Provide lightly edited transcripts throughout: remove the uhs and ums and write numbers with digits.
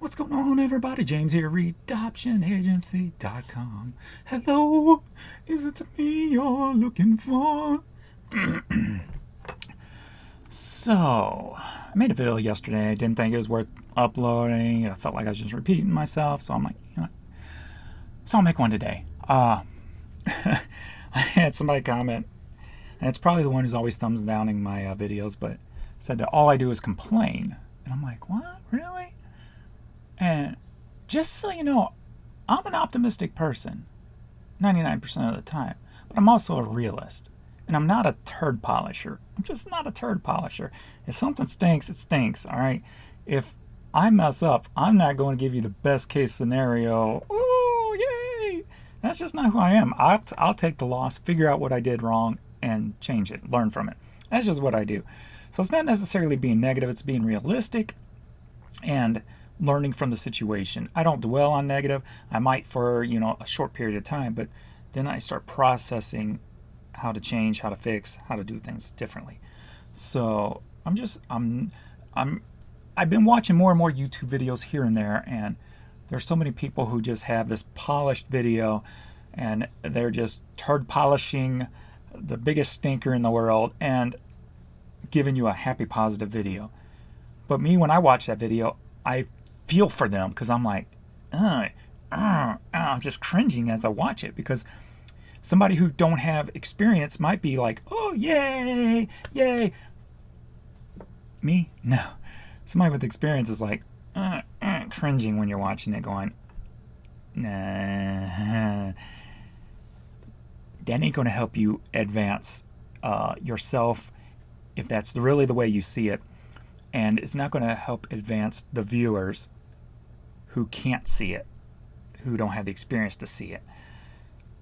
What's going on, everybody? James here, redoptionagency.com. Hello, is it me you're looking for? So, I made a video yesterday. I didn't think it was worth uploading. I felt like I was just repeating myself, so I'm like, so I'll make one today. I had somebody comment, and it's probably the one who's always thumbs downing my videos, but said that all I do is complain. And I'm like, what? Really? And just so you know, I'm an optimistic person 99% of the time, but I'm also a realist. And I'm not a turd polisher. I'm just not a turd polisher. If something stinks, it stinks, all right? If I mess up, I'm not going to give you the best case scenario. Ooh, yay! That's just not who I am. I'll take the loss, figure out what I did wrong, and change it, learn from it. That's just what I do. So it's not necessarily being negative, it's being realistic and learning from the situation. I don't dwell on negative. I might for, a short period of time, but then I start processing how to change, how to fix, how to do things differently. So I've been watching more and more YouTube videos here and there, and there's so many people who just have this polished video and they're just turd polishing the biggest stinker in the world and giving you a happy, positive video. But me, when I watch that video, I feel for them because I'm like, I'm just cringing as I watch it, because somebody who don't have experience might be like, oh, yay, yay. Me? No. Somebody with experience is like, cringing when you're watching it, going, nah. That ain't going to help you advance yourself if that's really the way you see it. And it's not going to help advance the viewers who can't see it, who don't have the experience to see it.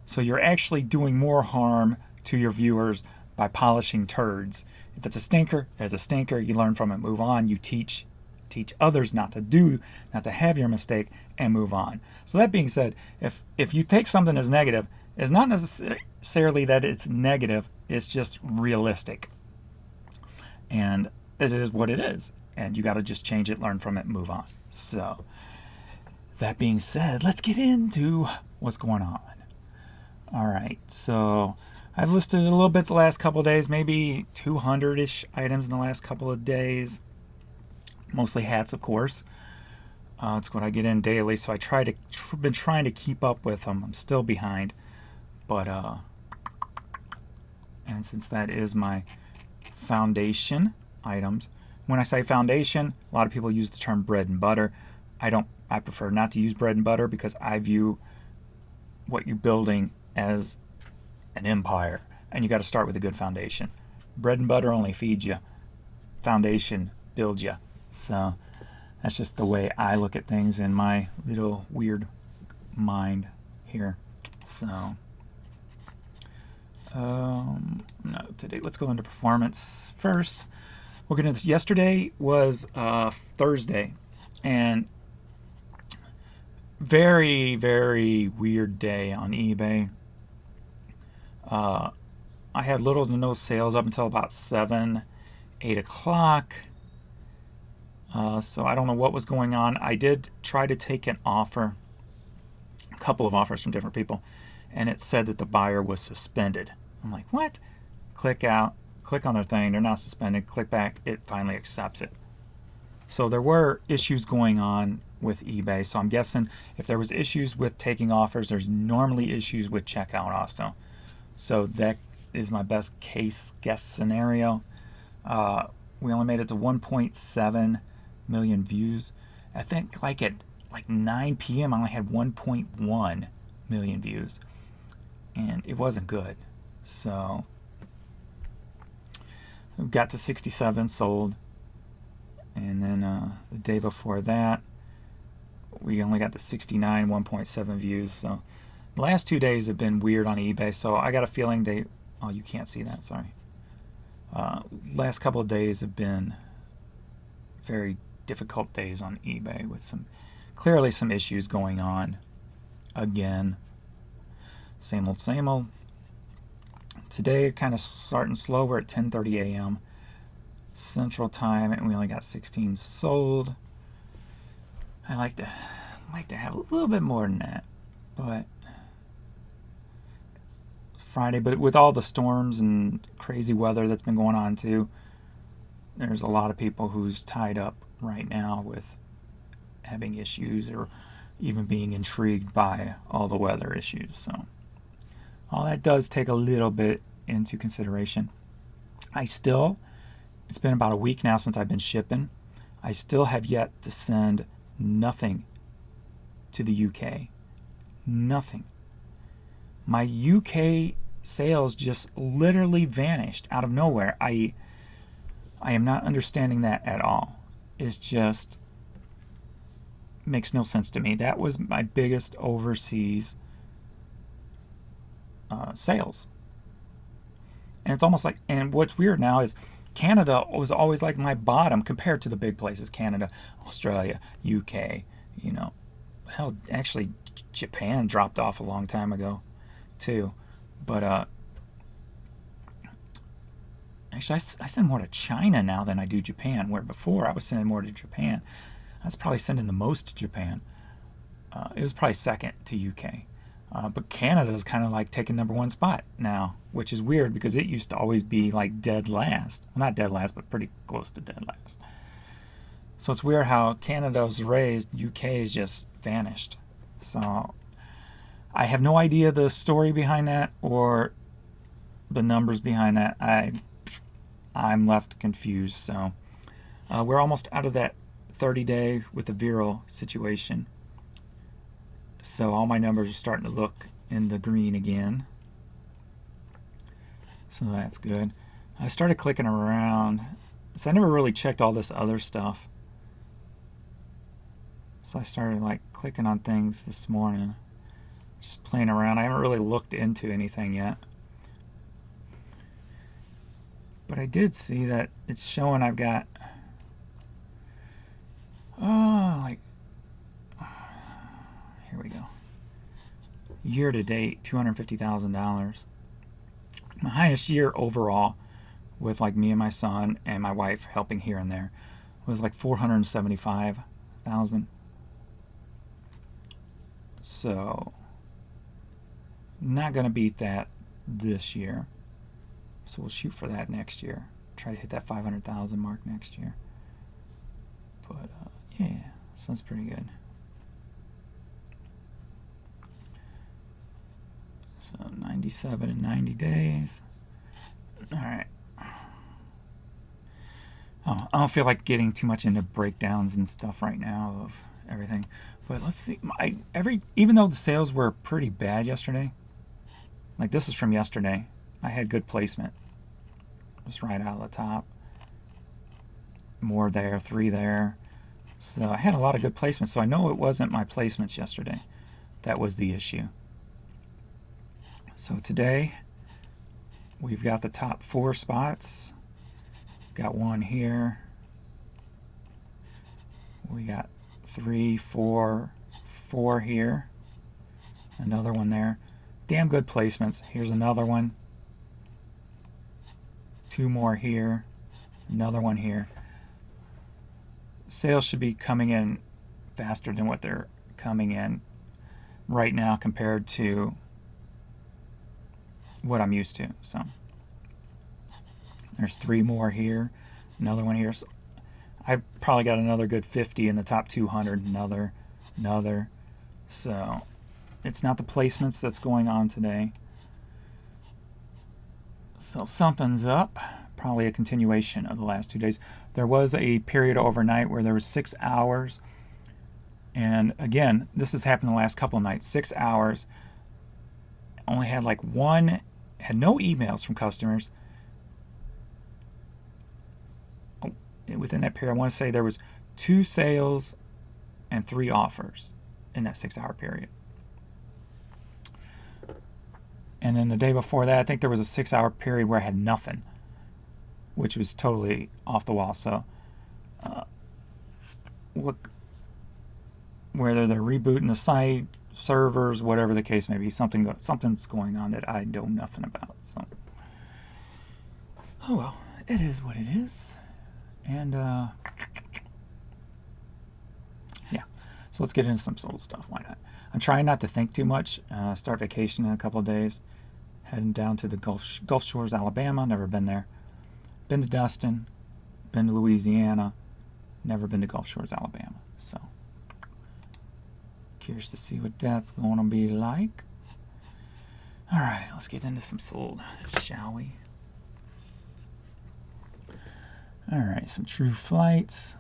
So you're actually doing more harm to your viewers by polishing turds. If it's a stinker, it's a stinker. You learn from it, move on. You teach others not to have your mistake, and move on. So that being said, if you take something as negative, it's not necessarily that it's negative, it's just realistic. And it is what it is. And you got to just change it, learn from it, move on. So that being said, let's get into what's going on. All right, so I've listed a little bit the last couple of days, maybe 200-ish items in the last couple of days. Mostly hats, of course. It's what I get in daily, so I been trying to keep up with them. I'm still behind, but and since that is my foundation items. When I say foundation, a lot of people use the term bread and butter. I prefer not to use bread and butter because I view what you're building as an empire, and you got to start with a good foundation. Bread and butter only feeds you. Foundation builds you. So that's just the way I look at things in my little weird mind here. So no, today let's go into performance first. We're gonna. Yesterday was Thursday, and very, very weird day on eBay. I had little to no sales up until about 8 o'clock. So I don't know what was going on. I did try to take an offer, a couple of offers from different people, and it said that the buyer was suspended. I'm like, what? Click out, click on their thing, they're not suspended, click back, it finally accepts it. So there were issues going on with eBay. So I'm guessing if there was issues with taking offers, there's normally issues with checkout also. So that is my best case guess scenario. We only made it to 1.7 million views. I think at 9 p.m. I only had 1.1 million views, and it wasn't good. So we got to 67 sold, and then the day before that we only got to 69, 1.7 views. So the last 2 days have been weird on eBay. So I got a feeling you can't see that, sorry. Last couple of days have been very difficult days on eBay with clearly some issues going on again. Same old, same old. Today kind of starting slow. We're at 10:30 a.m. Central Time, and we only got 16 sold. I like to have a little bit more than that, but Friday. But with all the storms and crazy weather that's been going on too, there's a lot of people who's tied up right now with having issues or even being intrigued by all the weather issues. So all that does take a little bit into consideration. It's been about a week now since I've been shipping. I still have yet to send nothing to the UK. Nothing. My UK sales just literally vanished out of nowhere. I am not understanding that at all. It's just makes no sense to me. That was my biggest overseas sales. And it's almost like, and what's weird now is Canada was always like my bottom compared to the big places, Canada, Australia, UK, hell, actually Japan dropped off a long time ago too. But actually I send more to China now than I do Japan, where before I was sending more to Japan. I was probably sending the most to Japan. It was probably second to UK. But Canada is kind of like taking number one spot now, which is weird because it used to always be like dead last. Well, not dead last, but pretty close to dead last. So it's weird how Canada was raised, UK has just vanished. So I have no idea the story behind that or the numbers behind that. I'm left confused. So we're almost out of that 30-day with the viral situation. So all my numbers are starting to look in the green again. So that's good. I started clicking around. So I never really checked all this other stuff. So I started like clicking on things this morning. Just playing around. I haven't really looked into anything yet. But I did see that it's showing I've got here we go. Year to date, $250,000. My highest year overall, with like me and my son and my wife helping here and there, was like $475,000. So, not gonna beat that this year. So we'll shoot for that next year. Try to hit that 500,000 mark next year. But yeah, so that's pretty good. So 97 in 90 days. All right. Oh, I don't feel like getting too much into breakdowns and stuff right now of everything. But let's see. Even though the sales were pretty bad yesterday, like this is from yesterday, I had good placement. Just right out of the top. More there, 3 there. So I had a lot of good placements. So I know it wasn't my placements yesterday that was the issue. So today we've got the top 4 spots. Got one here. We got 3, 4, 4 here. Another one there. Damn good placements. Here's another one. 2 more here. Another one here. Sales should be coming in faster than what they're coming in right now compared to what I'm used to. So there's 3 more here, another one here. So I probably got another good 50 in the top 200, another. So it's not the placements that's going on today. So something's up. Probably a continuation of the last 2 days. There was a period overnight where there was 6 hours. And again, this has happened the last couple of nights. 6 hours. Only had like one, had no emails from customers. Within that period, I want to say there was 2 sales and 3 offers in that 6-hour period. And then the day before that, I think there was a 6-hour period where I had nothing, which was totally off the wall. So, whether they're rebooting the site, servers, whatever the case may be, something's going on that I know nothing about. So, oh well, it is what it is. And yeah, So let's get into some sold stuff. Why not? I'm trying not to think too much. Start vacation in a couple of days. Heading down to the Gulf Shores, Alabama. Never been there. Been to Dustin. Been to Louisiana. Never been to Gulf Shores, Alabama. So curious to see what that's going to be like. All right, let's get into some sold, shall we? All right, some True Flights.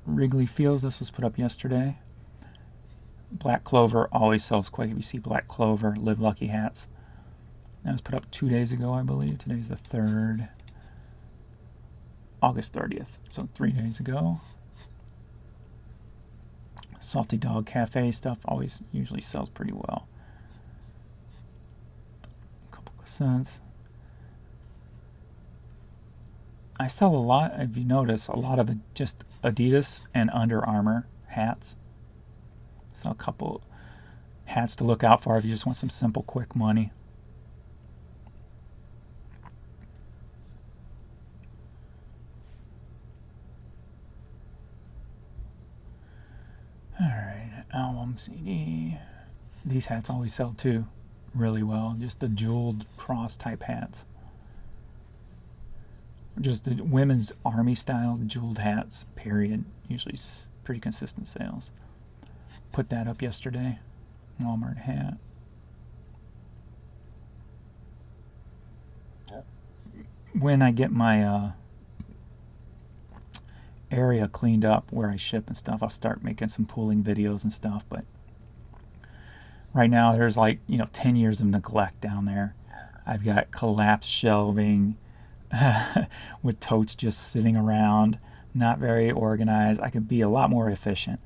Wrigley Fields, this was put up yesterday. Black Clover always sells quick. If you see Black Clover, Live Lucky hats. That was put up 2 days ago, I believe. Today's the 3rd. August 30th, so 3 days ago. Salty Dog Cafe stuff always usually sells pretty well. A couple of cents. I sell a lot, if you notice, a lot of just Adidas and Under Armour hats. So a couple hats to look out for if you just want some simple, quick money. Alright, album CD. These hats always sell too really well. Just the jeweled cross type hats. Just the women's army style jeweled hats, period. Usually pretty consistent sales. Put that up yesterday. Walmart hat. When I get my area cleaned up where I ship and stuff, I'll start making some pooling videos and stuff. But right now there's 10 years of neglect down there. I've got collapsed shelving with totes just sitting around, not very organized. I could be a lot more efficient.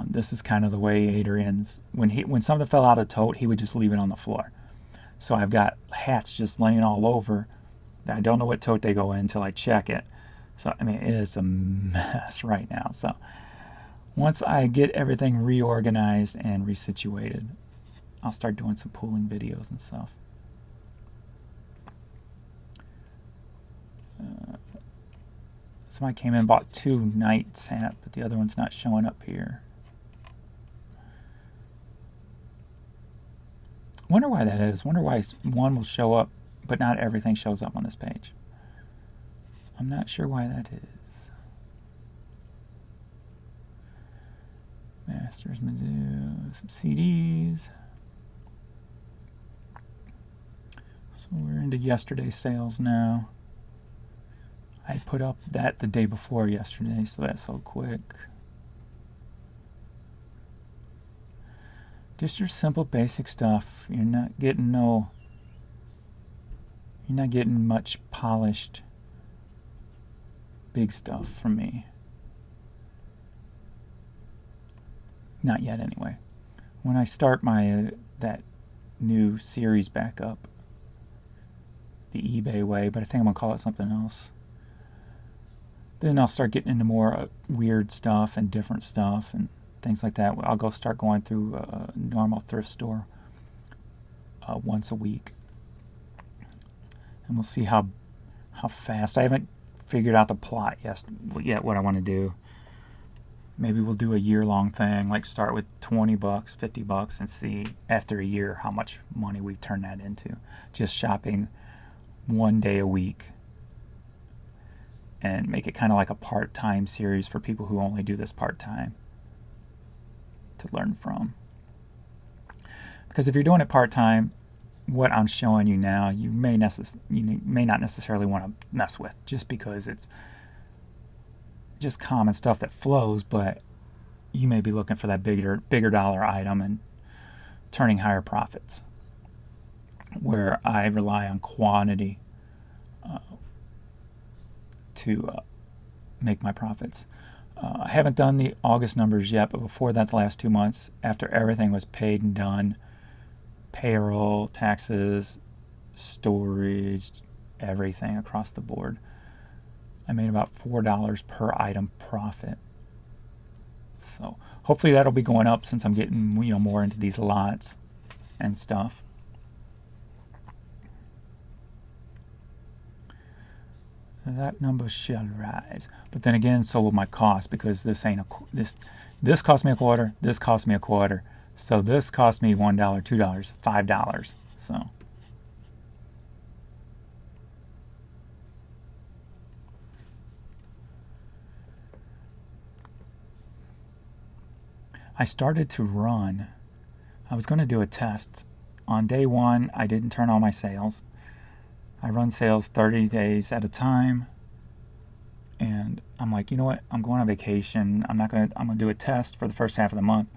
This is kind of the way Adrian's, when something fell out of tote, he would just leave it on the floor. So I've got hats just laying all over that I don't know what tote they go in until I check it. So I mean, it is a mess right now. So once I get everything reorganized and resituated, I'll start doing some pooling videos and stuff. Somebody came in and bought 2 Knights hat, but the other one's not showing up here. Wonder why that is. Wonder why one will show up, but not everything shows up on this page. I'm not sure why that is. Masters, Mizzou, some CDs. So we're into yesterday's sales now. I put up that the day before yesterday, so that's so quick. Just your simple basic stuff. You're not getting much polished big stuff from me. Not yet anyway. When I start my that new series back up, the eBay way, but I think I'm gonna call it something else. Then I'll start getting into more weird stuff and different stuff and things like that. I'll start going through a normal thrift store once a week. And we'll see how fast. I haven't figured out the plot yet what I want to do. Maybe we'll do a year-long thing, like start with $20, $50, and see after a year how much money we turn that into. Just shopping 1 day a week. And make it kind of like a part-time series for people who only do this part-time to learn from. Because if you're doing it part-time, what I'm showing you now, you may not necessarily want to mess with, just because it's just common stuff that flows, but you may be looking for that bigger dollar item and turning higher profits, where I rely on quantity to make my profits. I haven't done the August numbers yet, but before that, the last 2 months, after everything was paid and done, payroll, taxes, storage, everything across the board, I made about $4 per item profit. So hopefully that'll be going up since I'm getting more into these lots and stuff. that number shall rise. But then again, so will my cost, because this ain't this cost me a quarter, this cost me a quarter. So this cost me $1, $2, $5. So I started to run. I was going to do a test. On day one, I didn't turn on my sales. I run sales 30 days at a time. And I'm like, you know what? I'm going on vacation. I'm going to do a test for the first half of the month.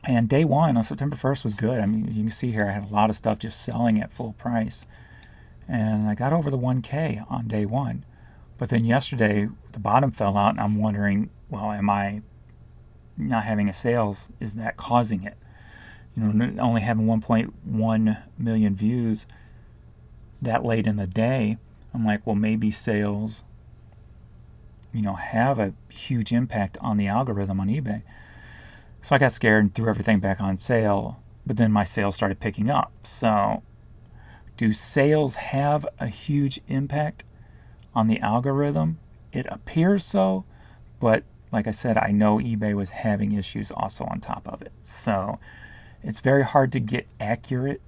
And day one on September 1st was good. I mean, you can see here I had a lot of stuff just selling at full price. And I got over the 1K on day one. But then yesterday, the bottom fell out, and I'm wondering, well, am I not having a sales? Is that causing it? You know, only having 1.1 million views that late in the day, I'm like, well, maybe sales, you know, have a huge impact on the algorithm on eBay. So I got scared and threw everything back on sale, but then my sales started picking up. So do sales have a huge impact on the algorithm? It appears so, but like I said, I know eBay was having issues also on top of it. So it's very hard to get accurate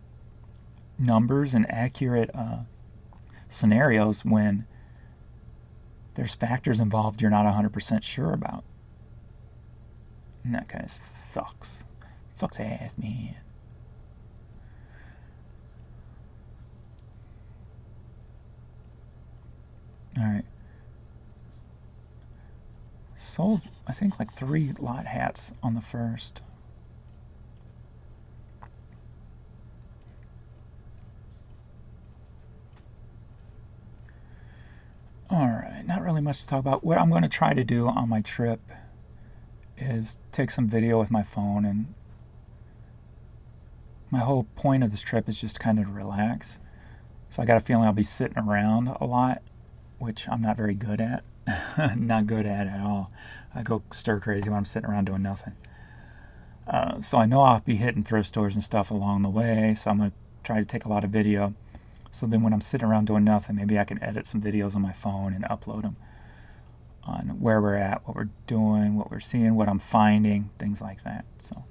numbers and accurate scenarios when there's factors involved you're not 100% sure about. And that kind of sucks. Sucks ass, man. Alright. Sold, I think, like 3 lot hats on the first. Alright, not really much to talk about. What I'm going to try to do on my trip is take some video with my phone, and my whole point of this trip is just kind of to relax. So I got a feeling I'll be sitting around a lot, which I'm not very good at. Not good at all. I go stir crazy when I'm sitting around doing nothing. So I know I'll be hitting thrift stores and stuff along the way, so I'm going to try to take a lot of video. So then when I'm sitting around doing nothing, maybe I can edit some videos on my phone and upload them on where we're at, what we're doing, what we're seeing, what I'm finding, things like that. So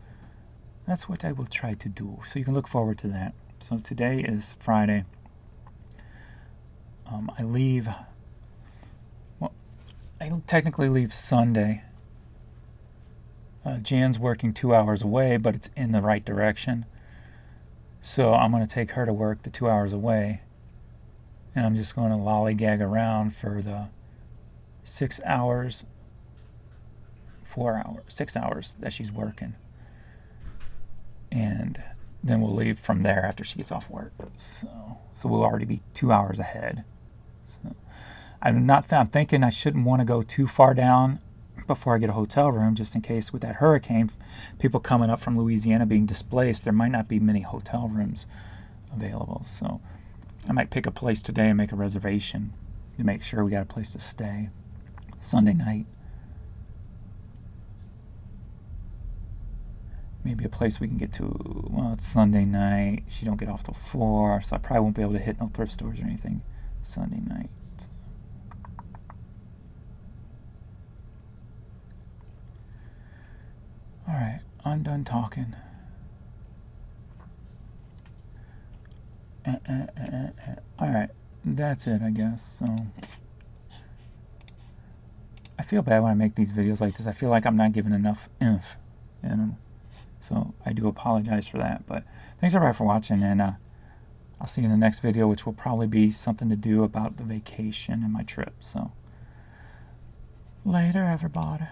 that's what I will try to do. So you can look forward to that. So today is Friday. I leave, well, I technically leave Sunday. Jan's working 2 hours away, but it's in the right direction. So I'm going to take her to work the 2 hours away, and I'm just going to lollygag around for the 6 hours, 6 hours that she's working. And then we'll leave from there after she gets off work. So we'll already be 2 hours ahead. So I'm thinking I shouldn't want to go too far down before I get a hotel room, just in case with that hurricane, people coming up from Louisiana being displaced, there might not be many hotel rooms available. So I might pick a place today and make a reservation to make sure we got a place to stay Sunday night. Maybe a place we can get to. Well, it's Sunday night. She don't get off till 4, so I probably won't be able to hit no thrift stores or anything Sunday night. Alright, I'm done talking. Alright, that's it, I guess. So I feel bad when I make these videos like this. I feel like I'm not giving enough oomph in them. So I do apologize for that. But thanks everybody for watching, and I'll see you in the next video, which will probably be something to do about the vacation and my trip. So later, everybody.